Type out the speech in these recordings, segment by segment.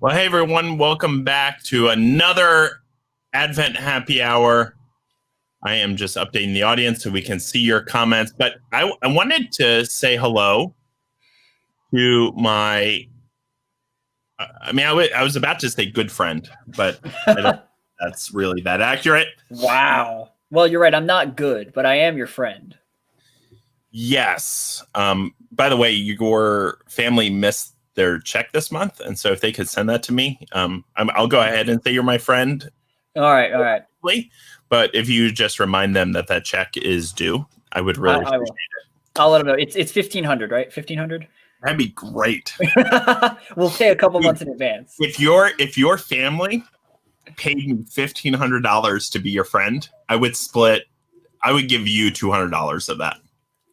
Well, hey everyone, welcome back to another Advent Happy Hour. I am just updating the audience so we can see your comments, but I wanted to say hello to my, I was about to say good friend, but I don't think that's really that accurate. Wow. Well, you're right. I'm not good, but I am your friend. Yes. By the way, your family missed their check this month, and so if they could send that to me, I'll go ahead and say you're my friend. All right. But if you just remind them that that check is due, I would really appreciate it. I'll let them know. It's $1,500, right? $1,500. That'd be great. We'll pay a couple months in advance. If your family paid me $1,500 to be your friend, I would give you $200 of that.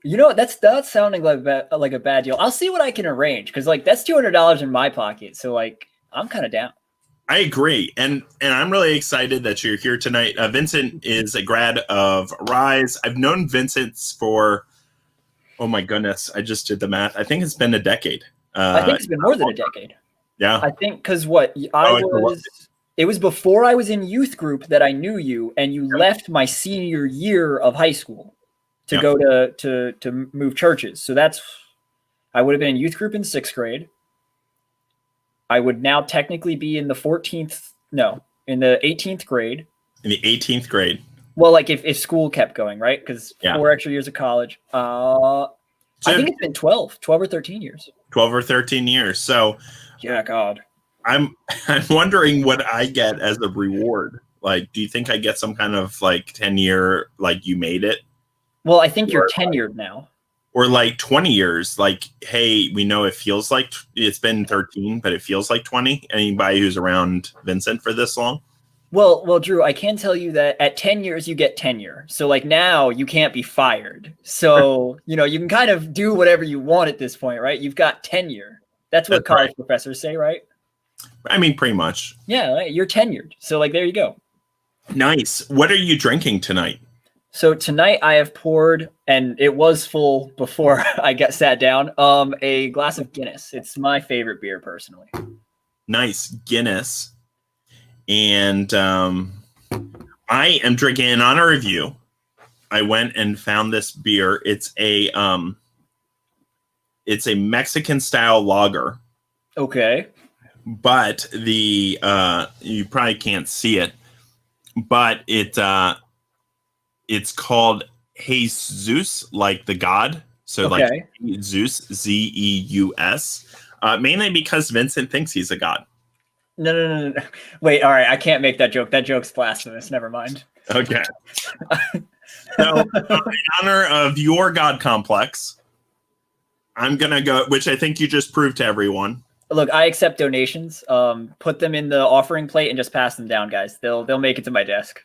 You know what? That's sounding like a bad deal. I'll see what I can arrange because that's $200 in my pocket. So I'm kind of down. I agree, and I'm really excited that you're here tonight. Vincent is a grad of Rise. I've known Vincent for, oh my goodness, I just did the math. I think it's been a decade. I think it's been more than a decade. Yeah, I think because it was before I was in youth group that I knew you, and you left my senior year of high school to go to move churches. So I would have been in youth group in 6th grade. I would now technically be in the 18th grade. In the 18th grade. Well, if school kept going, right? Because 4 extra years of college. I think it's been 12 or 13 years. 12 or 13 years. So yeah, God. I'm wondering what I get as a reward. Do you think I get some kind of 10-year, you made it? Well, I think you're tenured now. Or 20 years, hey, we know it feels like it's been 13, but it feels like 20. Anybody who's around Vincent for this long? Well, Drew, I can tell you that at 10 years, you get tenure. So now you can't be fired. So, you can kind of do whatever you want at this point, right? You've got tenure. That's what college professors say, right? I mean, pretty much. Yeah, you're tenured. So there you go. Nice. What are you drinking tonight? So tonight I have poured, and it was full before I sat down, a glass of Guinness. It's my favorite beer, personally. Nice. Guinness. And I am drinking in honor of you. I went and found this beer. It's a Mexican style lager. Okay. But you probably can't see it, but it's called Jesus, like the God. So Zeus, Zeus, mainly because Vincent thinks he's a god. No. Wait, all right. I can't make that joke. That joke's blasphemous. Never mind. Okay. So in honor of your God complex, I'm going to go, which I think you just proved to everyone. Look, I accept donations. Put them in the offering plate and just pass them down, guys. They'll make it to my desk.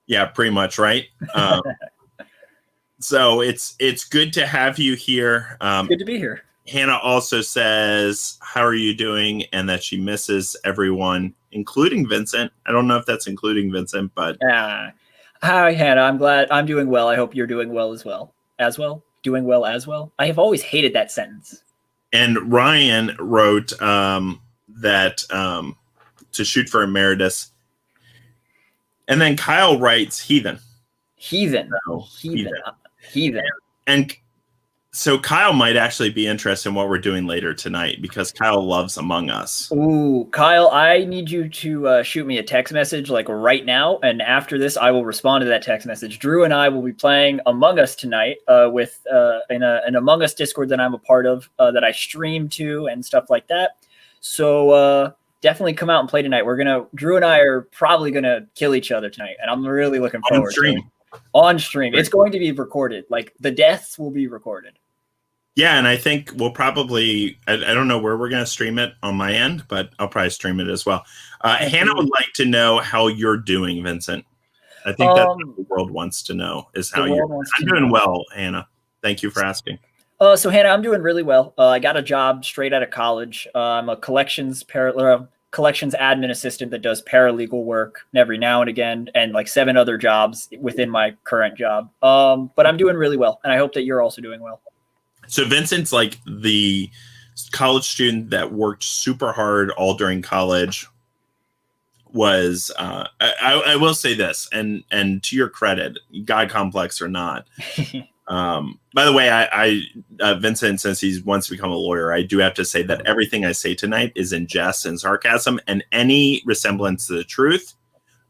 Yeah, pretty much, right? So it's good to have you here. Good to be here. Hannah also says, how are you doing? And that she misses everyone, including Vincent. I don't know if that's including Vincent, but... Hi, Hannah. I'm glad. I'm doing well. I hope you're doing well as well. Doing well as well. I have always hated that sentence. And Ryan wrote that to shoot for emeritus. And then Kyle writes heathen. Heathen. And so Kyle might actually be interested in what we're doing later tonight because Kyle loves Among Us. Ooh, Kyle, I need you to shoot me a text message right now. And after this, I will respond to that text message. Drew and I will be playing Among Us tonight with in an Among Us Discord that I'm a part of that I stream to and stuff like that. So definitely come out and play tonight. Drew and I are probably gonna kill each other tonight, and I'm really looking forward to it. On stream. It's going to be recorded. The deaths will be recorded. Yeah, and I think we'll probably I don't know where we're gonna stream it on my end, but I'll probably stream it as well. Hannah would like to know how you're doing, Vincent. I think that's what the world wants to know is how you're doing. I'm doing well, Hannah. Thank you for asking. So Hannah, I'm doing really well. I got a job straight out of college. I'm a collections admin assistant that does paralegal work every now and again, and 7 other jobs within my current job. But I'm doing really well, and I hope that you're also doing well. So Vincent's the college student that worked super hard all during college was I will say this, and to your credit, God complex or not. By the way, I Vincent, since he's once become a lawyer, I do have to say that everything I say tonight is in jest and sarcasm, and any resemblance to the truth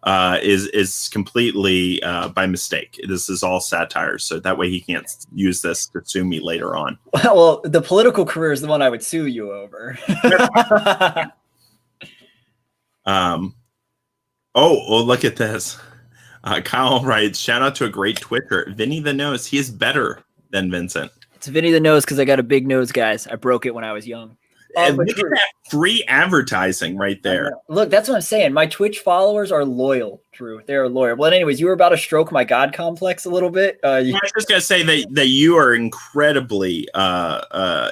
is completely by mistake. This is all satire, so that way he can't use this to sue me later on. Well, the political career is the one I would sue you over. Oh, look at this. Kyle writes, shout out to a great Twitter. Vinny the Nose. He is better than Vincent. It's Vinny the Nose because I got a big nose, guys. I broke it when I was young. Look at that free advertising right there. Look, that's what I'm saying. My Twitch followers are loyal, Drew. They're loyal. Well, anyways, you were about to stroke my God complex a little bit. I was just going to say that you are incredibly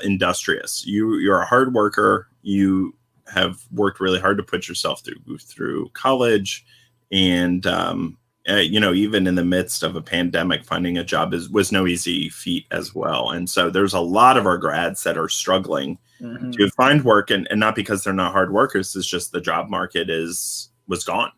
industrious. You're a hard worker. You have worked really hard to put yourself through college, and even in the midst of a pandemic, finding a job was no easy feat as well. And so there's a lot of our grads that are struggling to find work, and not because they're not hard workers. It's just the job market was gone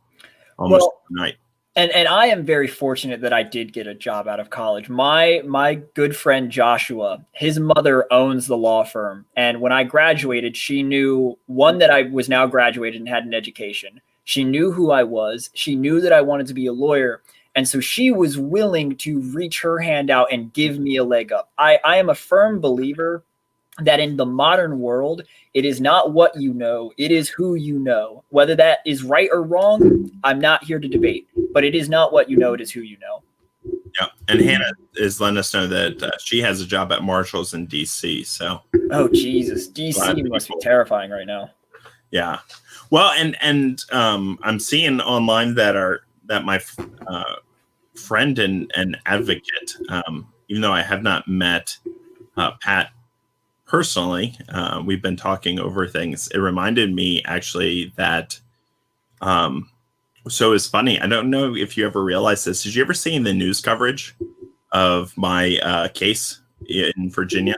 almost overnight. And I am very fortunate that I did get a job out of college. My good friend Joshua, his mother owns the law firm. And when I graduated, she knew, one, that I was now graduated and had an education. She knew who I was. She knew that I wanted to be a lawyer. And so she was willing to reach her hand out and give me a leg up. I am a firm believer that in the modern world, it is not what you know, it is who you know. Whether that is right or wrong, I'm not here to debate. But it is not what you know, it is who you know. Yeah, and Hannah is letting us know that she has a job at Marshall's in D.C. So, oh Jesus, D.C. must be terrifying right now. Yeah, well, and I'm seeing online that my friend and advocate, even though I have not met Pat personally, we've been talking over things. It reminded me actually that. So it's funny. I don't know if you ever realized this. Did you ever see the news coverage of my case in Virginia?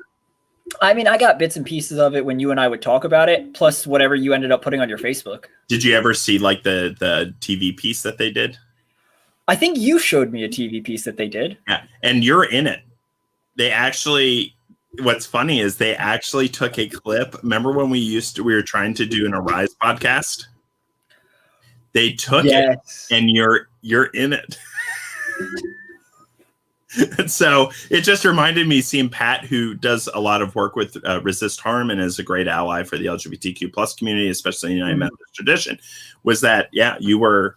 I mean, I got bits and pieces of it when you and I would talk about it, plus whatever you ended up putting on your Facebook. Did you ever see like the TV piece that they did? I think you showed me a TV piece that they did. Yeah, and you're in it. They actually, what's funny is they actually took a clip. Remember when we were trying to do an Arise podcast? They took it, and you're in it. And so it just reminded me seeing Pat, who does a lot of work with Resist Harm and is a great ally for the LGBTQ plus community, especially in the United Methodist tradition, was that you're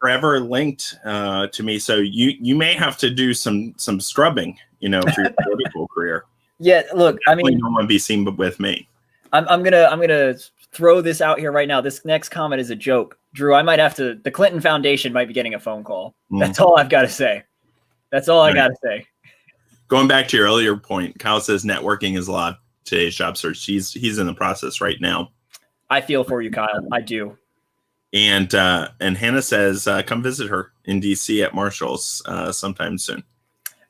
forever linked to me. So you may have to do some scrubbing, for your political career. Yeah, look, I mean, no one be seen but with me. I'm gonna throw this out here right now. This next comment is a joke. Drew, I might have to, the Clinton Foundation might be getting a phone call. That's all I've got to say. That's all I got to say. Going back to your earlier point, Kyle says networking is a lot of today's job search. He's in the process right now. I feel for you, Kyle. I do. And Hannah says, come visit her in DC at Marshall's sometime soon.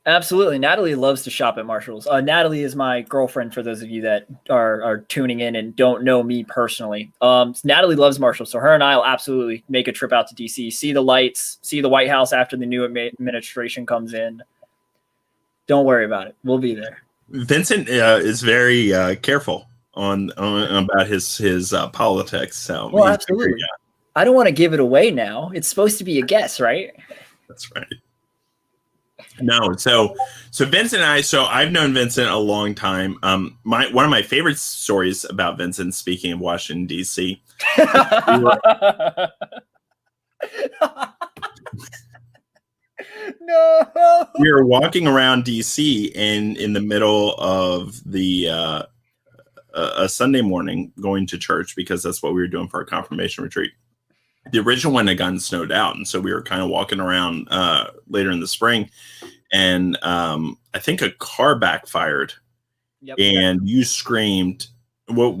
Absolutely. Natalie loves to shop at Marshall's. Natalie is my girlfriend, for those of you that are tuning in and don't know me personally. Natalie loves Marshall's, so her and I will absolutely make a trip out to DC, see the lights, see the White House after the new administration comes in. Don't worry about it. We'll be there. Vincent is very careful on about his politics. So well, absolutely. I don't want to give it away now. It's supposed to be a guess, right? That's right. No, so Vincent and I. So I've known Vincent a long time. One of my favorite stories about Vincent, speaking of Washington D.C. No, we were walking around D.C. and in the middle of the a Sunday morning, going to church because that's what we were doing for our confirmation retreat. The original one had gotten snowed out, and so we were kind of walking around later in the spring, and I think a car backfired, and you screamed. What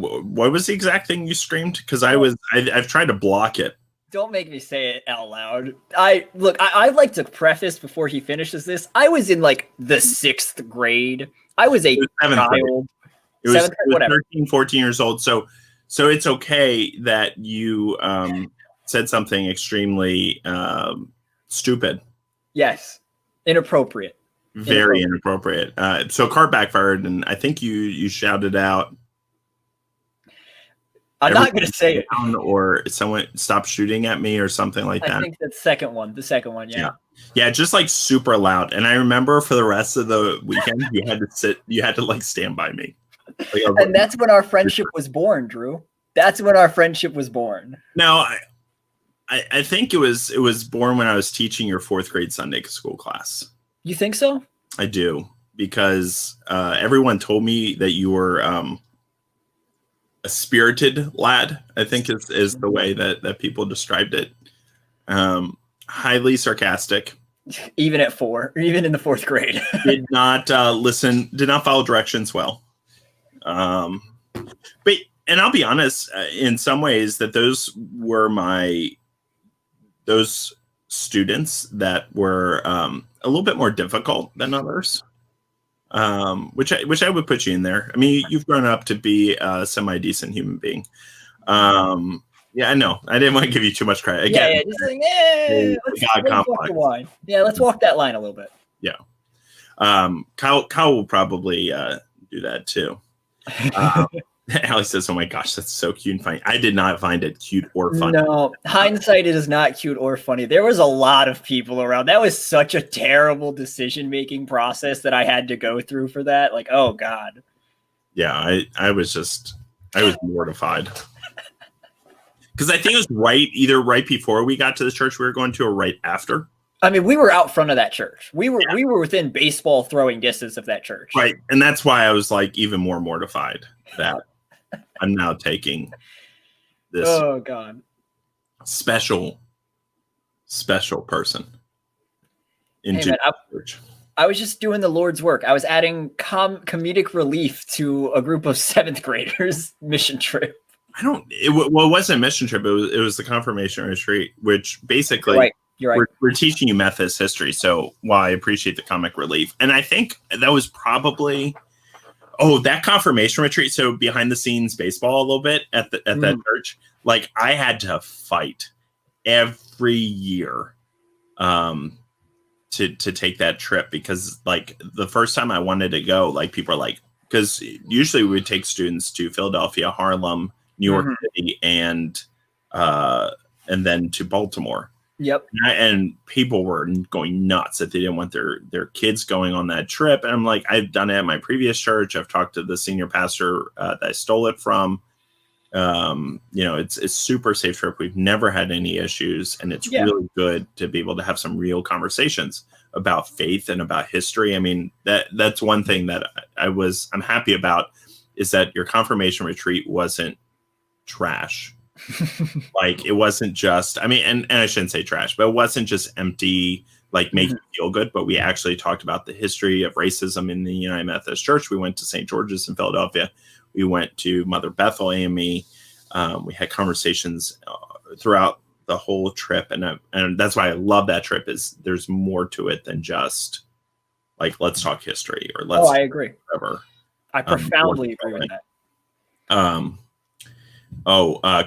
was the exact thing you screamed? Because I've tried to block it. Don't make me say it out loud. I'd like to preface before he finishes this. I was in like the 6th grade. I was a child. It was, whatever. 13, 14 years old. So it's okay that you said something extremely stupid. Yes. Inappropriate. Very inappropriate. So car backfired, and I think you shouted out. I'm not going to say it. Or someone stopped shooting at me or something like that. I think the second one, yeah. Yeah, just like super loud. And I remember for the rest of the weekend, you had to like stand by me. Like, and that's when our friendship was born, Drew. That's when our friendship was born. No, I think it was born when I was teaching your 4th grade Sunday school class. You think so? I do, because everyone told me that you were a spirited lad, I think is the way that people described it. Highly sarcastic. Even at 4, even in the 4th grade. Did not did not follow directions well. But, and I'll be honest, in some ways that those students that were a little bit more difficult than others. Which I would put you in there. I mean, you've grown up to be a semi-decent human being. Yeah, I know. I didn't want to give you too much credit. Again, just like, let's walk the line. Yeah, let's walk that line a little bit. Yeah. Kyle will probably do that too. Allie says, "Oh my gosh, that's so cute and funny." I did not find it cute or funny. No, hindsight, it is not cute or funny. There was a lot of people around. That was such a terrible decision-making process that I had to go through for that. Like, oh God. Yeah, I was mortified. Because I think it was either right before we got to the church we were going to, or right after. I mean, we were out front of that church. We were within baseball throwing distance of that church. Right. And that's why I was like even more mortified that I'm now taking this special person into the church. I was just doing the Lord's work. I was adding comedic relief to a group of 7th graders mission trip. It wasn't a mission trip. It was the confirmation retreat, which basically You're right. We're teaching you Methodist history. So while I appreciate the comic relief, and I think that was probably, that confirmation retreat. So behind the scenes baseball a little bit at that church, like I had to fight every year to take that trip, because like the first time I wanted to go, like people are like, because usually we would take students to Philadelphia, Harlem, New York City, and then to Baltimore. Yep. And people were going nuts that they didn't want their kids going on that trip. And I'm like, I've done it at my previous church. I've talked to the senior pastor that I stole it from. It's super safe trip. We've never had any issues, and it's really good to be able to have some real conversations about faith and about history. I mean, that's one thing that I'm happy about, is that your confirmation retreat wasn't trash. Like it wasn't just, I mean, and I shouldn't say trash, but it wasn't just empty, like make you feel good. But we actually talked about the history of racism in the United Methodist Church. We went to St. George's in Philadelphia. We went to Mother Bethel AME. We had conversations throughout the whole trip, and that's why I love that trip. Is there's more to it than just like let's talk history or let's. I agree. Whatever. I profoundly agree with that.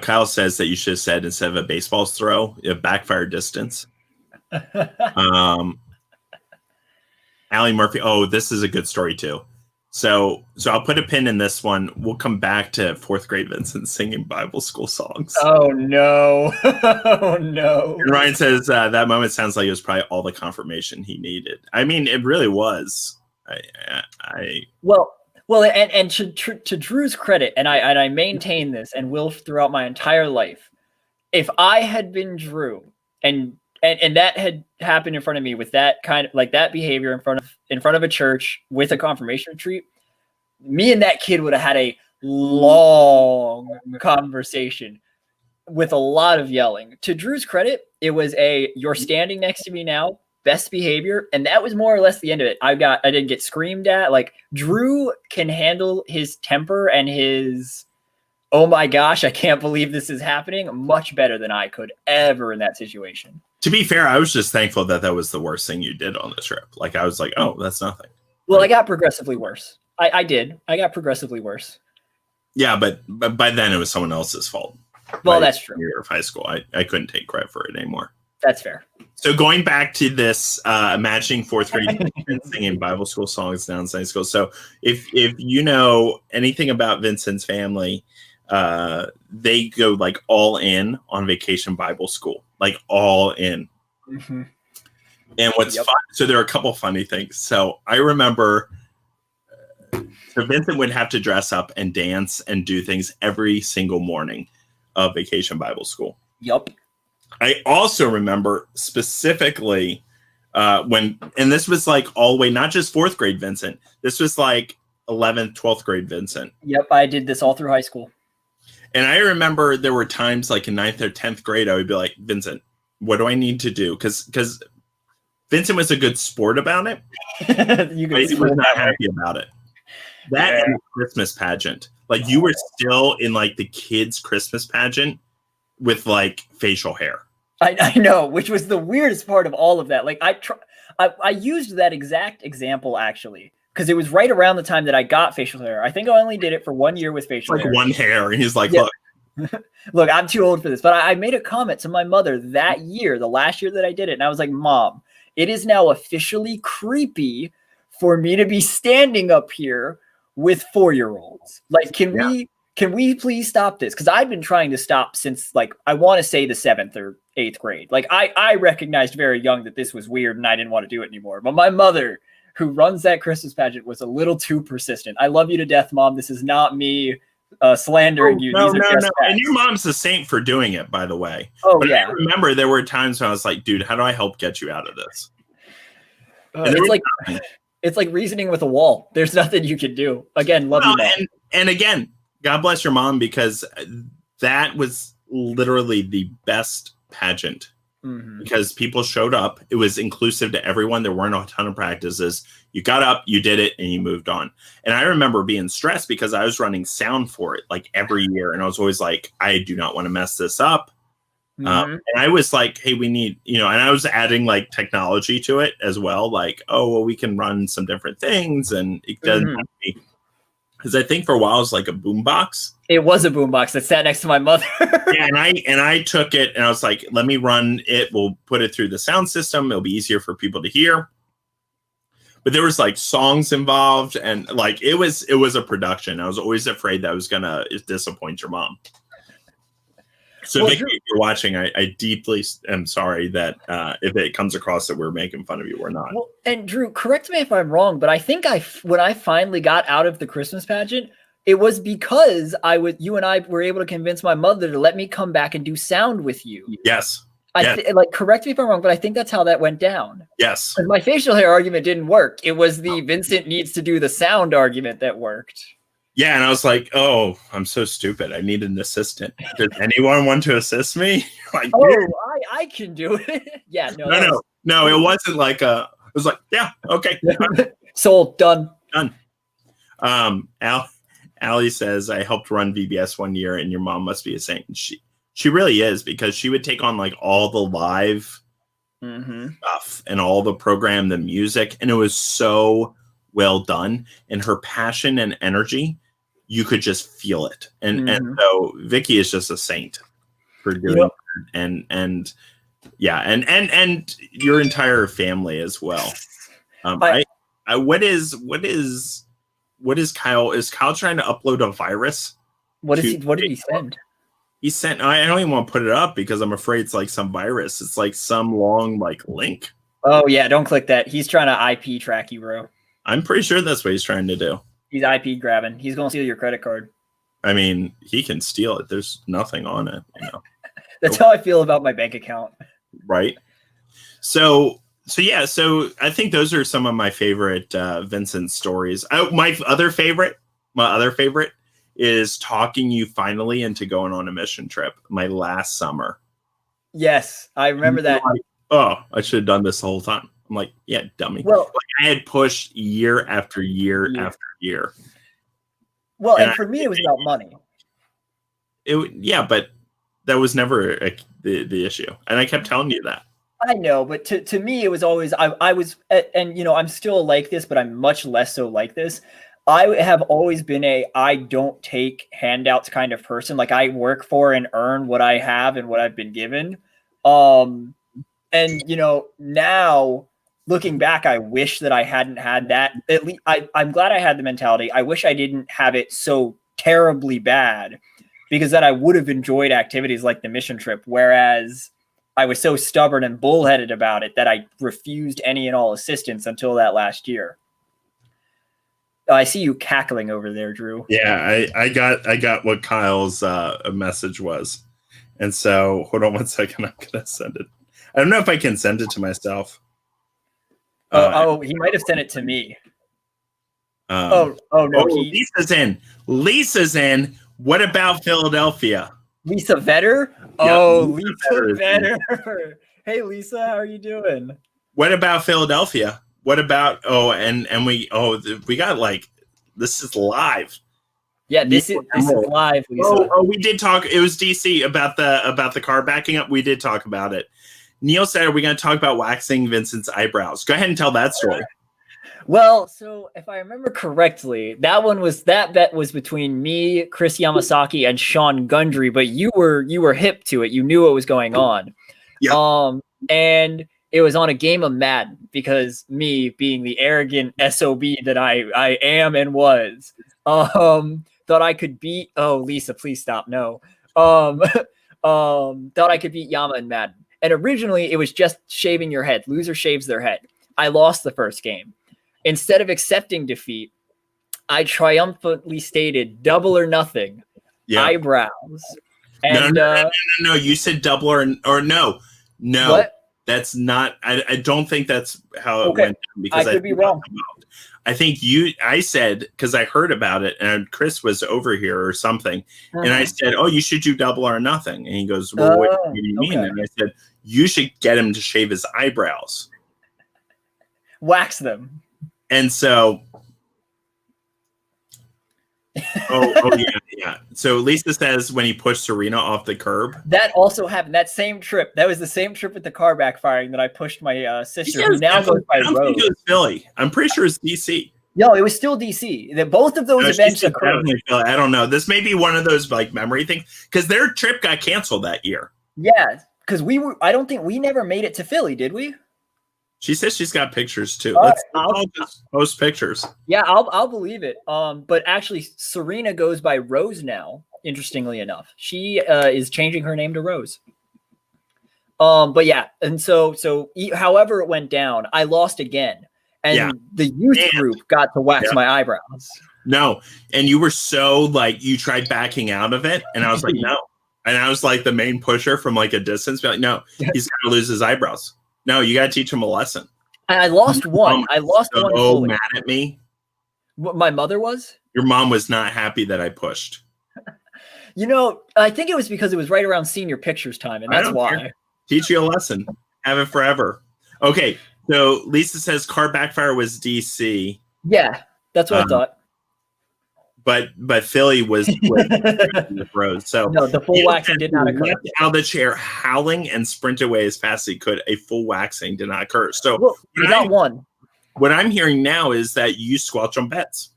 Kyle says that you should have said, instead of a baseball's throw, a backfire distance. Allie Murphy. Oh, this is a good story too. So I'll put a pin in this one. We'll come back to 4th grade Vincent singing Bible school songs. Oh no. Oh no. And Ryan says that moment sounds like it was probably all the confirmation he needed. I mean, it really was. Well, and to Drew's credit, and I maintain this and will throughout my entire life, if I had been Drew and that had happened in front of me with that kind of like that behavior in front of a church with a confirmation retreat, me and that kid would have had a long conversation with a lot of yelling. To Drew's credit, it was you're standing next to me now, best behavior, and that was more or less the end of it. I didn't get screamed at. Like Drew can handle his temper and his oh my gosh, I can't believe this is happening much better than I could ever in that situation. To be fair, I was just thankful that was the worst thing you did on the trip. Like I was like, oh, that's nothing. Well, I got progressively worse. I did. I got progressively worse. Yeah, but by then it was someone else's fault. Well, that's true. Year of high school, I couldn't take credit for it anymore. That's fair. So going back to this, imagining fourth grade and singing Bible school songs down Sunday school. So if you know anything about Vincent's family, they go like all in on Vacation Bible School, like all in. Mm-hmm. And what's fun, so there are a couple funny things. So I remember, so Vincent would have to dress up and dance and do things every single morning of Vacation Bible School. Yep. I also remember specifically when, and this was like all the way, not just fourth grade Vincent, this was like 11th, 12th grade Vincent. Yep, I did this all through high school. And I remember there were times like in 9th or 10th grade, I would be like, Vincent, what do I need to do? Because Vincent was a good sport about it. But he was not happy about it. That and the Christmas pageant. Like you were still in like the kids' Christmas pageant with like facial hair. I know, which was the weirdest part of all of that. Like I used that exact example actually, because it was right around the time that I got facial hair. I think I only did it for 1 year with facial hair. One hair. And he's like, look. Look, I'm too old for this. But I made a comment to my mother that year, the last year that I did it. And I was like, Mom, it is now officially creepy for me to be standing up here with 4-year-olds. Like, can we please stop this? Because I've been trying to stop since, like, I want to say the 7th or 8th grade. Like, I recognized very young that this was weird and I didn't want to do it anymore. But my mother, who runs that Christmas pageant, was a little too persistent. I love you to death, Mom. This is not me slandering you. No. And your mom's a saint for doing it, by the way. Oh, but yeah. I remember there were times when I was like, dude, how do I help get you out of this? It's like reasoning with a wall. There's nothing you can do. Again, love you, Mom. And again, God bless your mom, because that was literally the best pageant. Mm-hmm. Because people showed up. It was inclusive to everyone. There weren't a ton of practices. You got up, you did it, and you moved on. And I remember being stressed because I was running sound for it like every year. And I was always like, I do not want to mess this up. Mm-hmm. And I was like, hey, we need, and I was adding like technology to it as well. Like, oh, well, we can run some different things. And it doesn't have to be, because I think for a while it was like a boombox. It was a boombox that sat next to my mother. Yeah, and I took it and I was like, let me run it. We'll put it through the sound system. It'll be easier for people to hear. But there was like songs involved, and like it was a production. I was always afraid that I was gonna disappoint your mom. So Vicky, if you're watching, I deeply am sorry that if it comes across that we're making fun of you, we're not. Well, and Drew, correct me if I'm wrong, but I think when I finally got out of the Christmas pageant, it was because you and I were able to convince my mother to let me come back and do sound with you. Yes. Like, correct me if I'm wrong, but I think that's how that went down. Yes. My facial hair argument didn't work. It was the Vincent needs to do the sound argument that worked. Yeah, and I was like, oh, I'm so stupid. I need an assistant. Does anyone want to assist me? Like, I can do it. Yeah, no, it wasn't like it was like, yeah, okay. Sold, done. Allie says, I helped run VBS 1 year and your mom must be a saint. And she really is, because she would take on like all the live stuff and all the program, the music, and it was so well done. And her passion and energy, you could just feel it. And so Vicky is just a saint for doing that. And your entire family as well. What is Kyle? Is Kyle trying to upload a virus? What did he send? He sent, I don't even want to put it up because I'm afraid it's like some virus. It's like some long like link. Oh yeah, don't click that. He's trying to IP track you, bro. I'm pretty sure that's what he's trying to do. He's IP grabbing. He's going to steal your credit card. I mean, he can steal it. There's nothing on it. That's how I feel about my bank account. Right. So I think those are some of my favorite Vincent stories. My other favorite is talking you finally into going on a mission trip my last summer. Yes, I remember that. Like, oh, I should have done this the whole time. I'm like, yeah, dummy. Well, like, I had pushed year after year after year. Well, and for me, it was about money. But that was never the issue. And I kept telling you that. I know, but to me, it was always, I was, and I'm still like this, but I'm much less so like this. I have always been I don't take handouts kind of person. Like I work for and earn what I have and what I've been given. And now looking back, I wish that I hadn't had that. At least I'm glad I had the mentality. I wish I didn't have it so terribly bad, because then I would have enjoyed activities like the mission trip. Whereas I was so stubborn and bullheaded about it that I refused any and all assistance until that last year. I see you cackling over there, Drew. Yeah, I got what Kyle's message was. And so hold on one second. I'm going to send it. I don't know if I can send it to myself. He might have sent it to me. No. Lisa's in. Lisa's in. What about Philadelphia? Lisa Vetter? Yeah, Lisa Vetter. Hey, Lisa, how are you doing? What about Philadelphia? What about we got like, this is live. Yeah, this is live, Lisa. We did talk. It was DC about the car backing up. We did talk about it. Neil said, "Are we going to talk about waxing Vincent's eyebrows?" Go ahead and tell that story. Well, so if I remember correctly, that bet was between me, Chris Yamasaki, and Sean Gundry. But you were hip to it. You knew what was going on. Yeah. And it was on a game of Madden, because me, being the arrogant SOB that I am and was, thought I could beat. Oh, Lisa, please stop. No. Thought I could beat Yama in Madden. And originally, it was just shaving your head. Loser shaves their head. I lost the first game. Instead of accepting defeat, I triumphantly stated double or nothing. Yeah. Eyebrows. And no. You said double or no. No. What? That's not. I don't think that's how it went. Because I could be wrong. I think I said, because I heard about it, and Chris was over here or something, and I said, "Oh, you should do double or nothing." And he goes, "Well, what do you mean?" And I said, "You should get him to shave his eyebrows, wax them." And so, yeah. So Lisa says when he pushed Serena off the curb. That also happened. That same trip. That was the same trip with the car backfiring that I pushed my sister. Who now goes by Rose. Think it was Philly. I'm pretty sure it's DC. No, it was still DC. Both of those events occurred. I don't know. This may be one of those like memory things, because their trip got canceled that year. Yeah, because I don't think we never made it to Philly, did we? She says she's got pictures too. Let's just post pictures. Yeah, I'll believe it. But actually, Serena goes by Rose now. Interestingly enough, she is changing her name to Rose. But yeah, and so however it went down, I lost again, and the youth group got to wax my eyebrows. No, and you were so like, you tried backing out of it, and I was like, no, and I was like the main pusher from like a distance, be like, no, he's got to lose his eyebrows. No, you got to teach him a lesson. I lost one. I lost one. Oh, mad at me. What my mother was? Your mom was not happy that I pushed. I think it was because it was right around senior pictures time, and that's why. Care. Teach you a lesson. Have it forever. Okay, so Lisa says car backfire was DC. Yeah, that's what I thought. But Philly was with Rose. So no, the full waxing did not occur. Out of the chair, howling and sprint away as fast as he could. A full waxing did not occur. So we got one. What I'm hearing now is that you squelch on bets.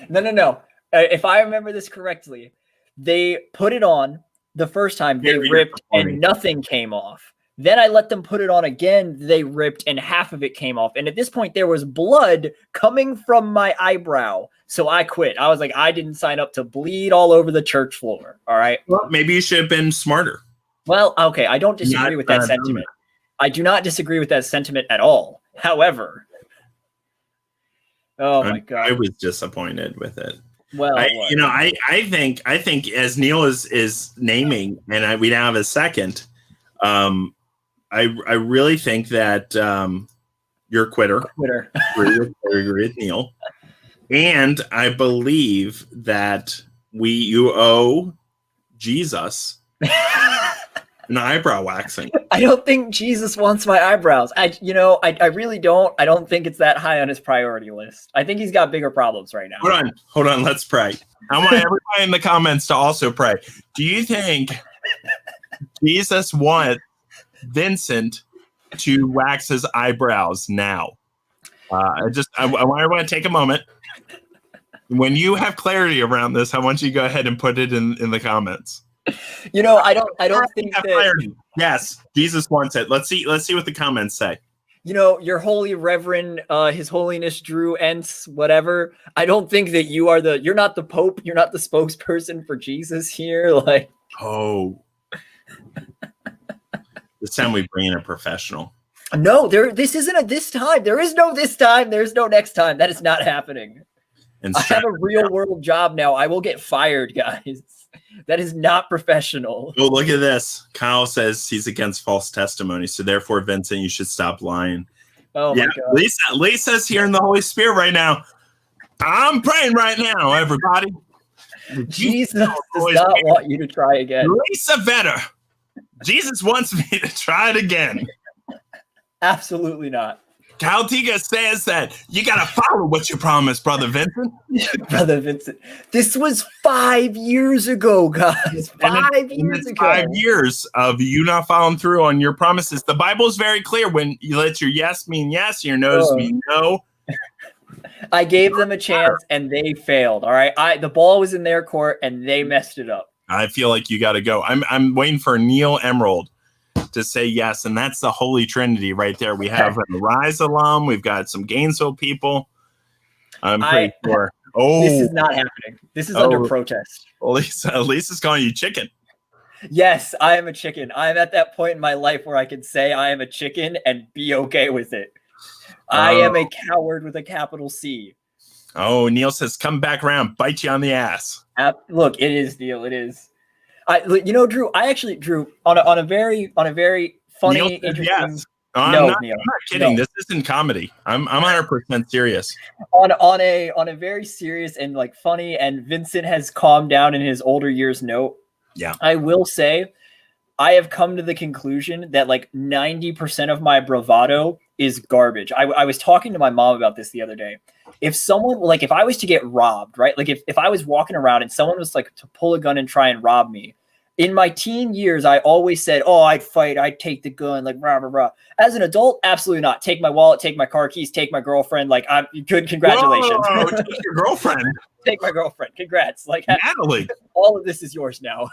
No. If I remember this correctly, they put it on the first time. They ripped and nothing came off. Then I let them put it on again. They ripped and half of it came off. And at this point, there was blood coming from my eyebrow. So I quit. I was like, I didn't sign up to bleed all over the church floor. All right. Well, maybe you should have been smarter. Well, okay. I don't disagree with that sentiment. I do not disagree with that sentiment at all. However, my God. I was disappointed with it. Well, I think as Neil is naming, and we now have a second, I really think that you're a quitter. I agree with Neil. And I believe that you owe Jesus an eyebrow waxing. I don't think Jesus wants my eyebrows. I really don't. I don't think it's that high on his priority list. I think he's got bigger problems right now. Hold on. Let's pray. I want everybody in the comments to also pray. Do you think Jesus wants Vincent to wax his eyebrows now? I want everyone to take a moment. When you have clarity around this, I want you to go ahead and put it in the comments. I don't think that clarity. Yes, Jesus wants it. Let's see what the comments say. Your holy reverend, His Holiness Drew Entz, whatever. I don't think that you're not the Pope. You're not the spokesperson for Jesus here. Like, oh, this time we bring in a professional. No, this isn't a this time. There is no this time. There's no next time. That is not happening. And I have a real world job now. I will get fired, guys. That is not professional. Oh, look at this. Kyle says he's against false testimony. So therefore, Vincent, you should stop lying. Oh, yeah, my God. Lisa's here in the Holy Spirit right now. I'm praying right now, everybody. Jesus does not want you to try again. Lisa Vetter. Jesus wants me to try it again. Absolutely not. Kyle Tiga says that you got to follow what you promised, Brother Vincent. Brother Vincent. This was 5 years ago, guys. 5 years ago. 5 years of you not following through on your promises. The Bible is very clear. When you let your yes mean yes, your no's mean no. I gave them a chance and they failed. All right. The ball was in their court and they messed it up. I feel like you got to go. I'm waiting for Neil Emerald to say yes, and that's the Holy Trinity right there. We have a Rise alum. We've got some Gainesville people. I'm pretty sure. Oh, this is not happening. This is under protest. Lisa's calling you chicken. Yes, I am a chicken. I am at that point in my life where I can say I am a chicken and be okay with it. I am a coward with a capital C. Oh, Neil says, come back around, bite you on the ass. Look, it is, Neil. It is. Drew, Drew, on a very funny, Neil interesting. Yes. I'm not kidding. No. This isn't comedy. I'm 100% serious. On a very serious and like funny, and Vincent has calmed down in his older years note. Yeah. I will say I have come to the conclusion that like 90% of my bravado is garbage. I was talking to my mom about this the other day. If I was to get robbed, right? Like if I was walking around and someone was like to pull a gun and try and rob me, in my teen years, I always said, oh, I'd fight. I'd take the gun, like rah, rah, rah. As an adult, absolutely not. Take my wallet, take my car keys, take my girlfriend. Like, I'm good. Congratulations. Whoa, take your girlfriend. Take my girlfriend. Congrats. Like, Natalie. All of this is yours now.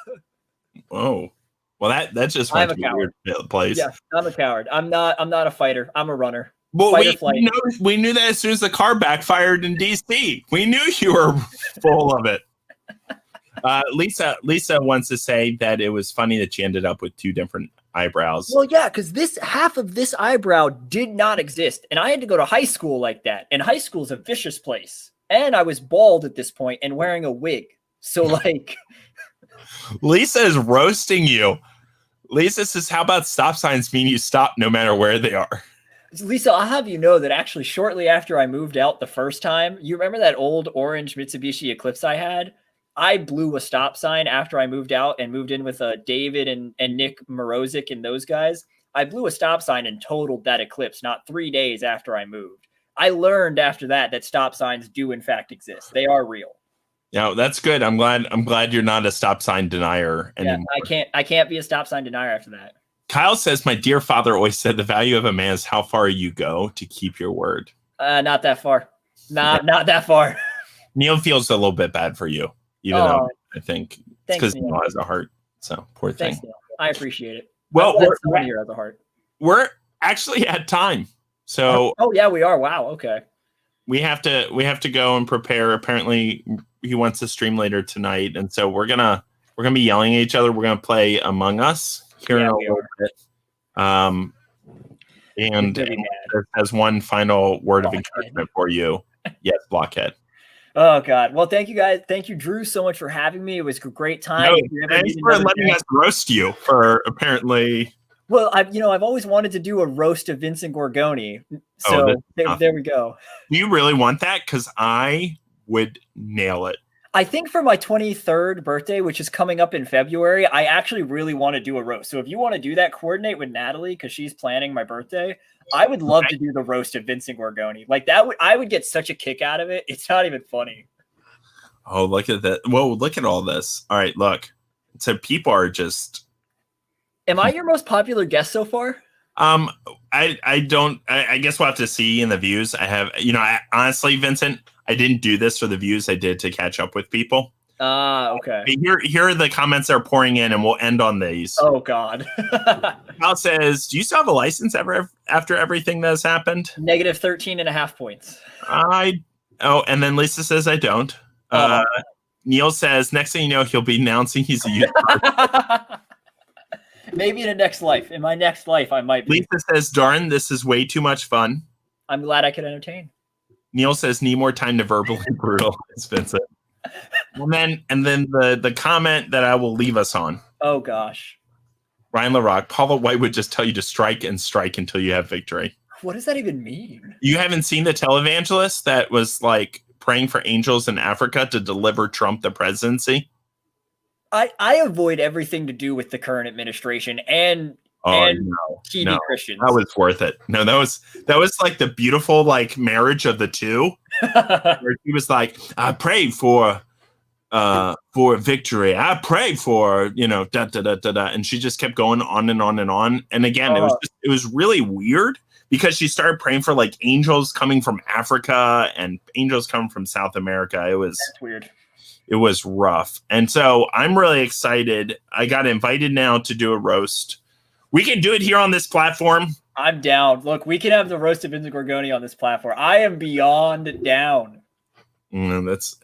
Whoa. Well, that just went to a weird place. Yeah, I'm a coward. I'm not a fighter. I'm a runner. Well, we knew that as soon as the car backfired in DC. We knew you were full of it. Lisa wants to say that it was funny that she ended up with two different eyebrows. Well, yeah, because half of this eyebrow did not exist, and I had to go to high school like that. And high school is a vicious place. And I was bald at this point and wearing a wig. So, like, Lisa is roasting you. Lisa says, "How about stop signs mean you stop no matter where they are?" Lisa, I'll have you know that actually shortly after I moved out the first time, you remember that old orange Mitsubishi Eclipse I had? I blew a stop sign after I moved out and moved in with David and Nick Morozic and those guys. I blew a stop sign and totaled that Eclipse not 3 days after I moved. I learned after that stop signs do in fact exist. They are real. Yeah, that's good. I'm glad you're not a stop sign denier anymore. Yeah, I can't be a stop sign denier after that. Kyle says, my dear father always said the value of a man is how far you go to keep your word. Not that far. Not that far. Neil feels a little bit bad for you, even though I think it's because Neil has a heart. So poor thing. Thanks, Neil. I appreciate it. Well, someone here has a heart. We're actually at time. So oh yeah, we are. Wow. Okay. We have to go and prepare. Apparently he wants to stream later tonight. And so we're gonna be yelling at each other. We're gonna play Among Us here in a little bit. And as one final word of encouragement for you. Yes, Blockhead. Oh God. Well, thank you guys. Thank you, Drew, so much for having me. It was a great time. Thanks for letting us roast you for apparently. Well, I've always wanted to do a roast of Vincent Gorgoni. So there we go. Do you really want that? Because I would nail it. I think for my 23rd birthday, which is coming up in February, I actually really want to do a roast. So if you want to do that, coordinate with Natalie because she's planning my birthday. I would love to do the roast of Vincent Gorgoni. Like I would get such a kick out of it. It's not even funny. Oh, look at that. Whoa, look at all this. All right, look. So people are just. Am I your most popular guest so far? I don't. I guess we'll have to see in the views. I have, honestly, Vincent, I didn't do this for the views. I did to catch up with people. Okay. Here are the comments that are pouring in, and we'll end on these. Oh God. Kyle says, "Do you still have a license after everything that has happened?" Negative 13.5 points. And then Lisa says, "I don't." Neil says, "Next thing you know, he'll be announcing he's a YouTuber." Maybe in a next life. In my next life, I might be. Lisa says, "Darn, this is way too much fun." I'm glad I could entertain. Neil says, "Need more time to verbally brutalize Vincent." And then the comment that I will leave us on. Oh gosh. Ryan LaRock, Paula White would just tell you to strike and strike until you have victory. What does that even mean? You haven't seen the televangelist that was like praying for angels in Africa to deliver Trump the presidency? I avoid everything to do with the current administration and TV Christians. That was worth it. No, that was like the beautiful like marriage of the two. Where he was like, "I pray for victory. I pray for da da da da da," and she just kept going on and on and on. And again, it was really weird because she started praying for like angels coming from Africa and angels coming from South America. That's weird. It was rough. And so I'm really excited. I got invited now to do a roast. We can do it here on this platform. I'm down. Look, we can have the roast of Vincent Gorgoni on this platform. I am beyond down.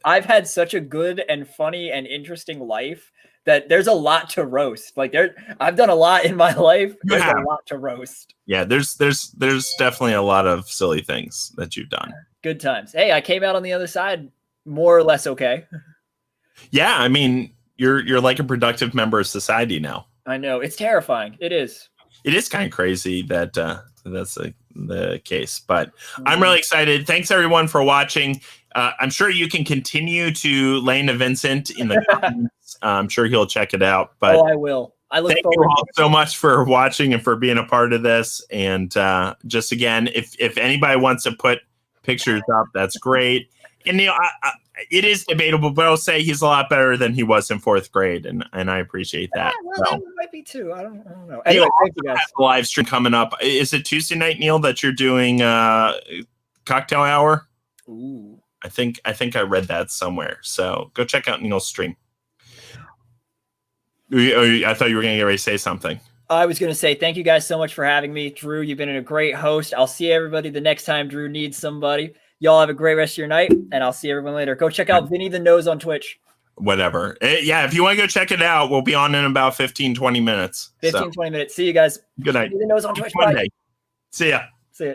I've had such a good and funny and interesting life that there's a lot to roast. Like I've done a lot in my life. There's a lot to roast. Yeah, there's definitely a lot of silly things that you've done. Good times. Hey, I came out on the other side more or less okay. Yeah, I mean, you're like a productive member of society now. I know. It's terrifying. It is. It is kind of crazy that that's the case, but I'm really excited. Thanks everyone for watching. I'm sure you can continue to lay into Vincent in the comments. I'm sure he'll check it out. But I will. I look thank forward. you all so much for watching and for being a part of this. And just again, if anybody wants to put pictures up, that's great. And it is debatable, but I'll say he's a lot better than he was in 4th grade, and I appreciate that. That might be too. I don't know. Anyway, thank you guys. The live stream coming up. Is it Tuesday night, Neil, that you're doing cocktail hour? Ooh. I think I read that somewhere. So go check out Neil's stream. I thought you were going to get ready to say something. I was going to say thank you guys so much for having me. Drew, you've been a great host. I'll see everybody the next time Drew needs somebody. Y'all have a great rest of your night, and I'll see everyone later. Go check out Vinny the Nose on Twitch. Whatever. Yeah, if you want to go check it out, we'll be on in about 15, 20 minutes. 20 minutes. See you guys. Good night. Vinny the Nose on Twitch. Monday. See ya. See ya.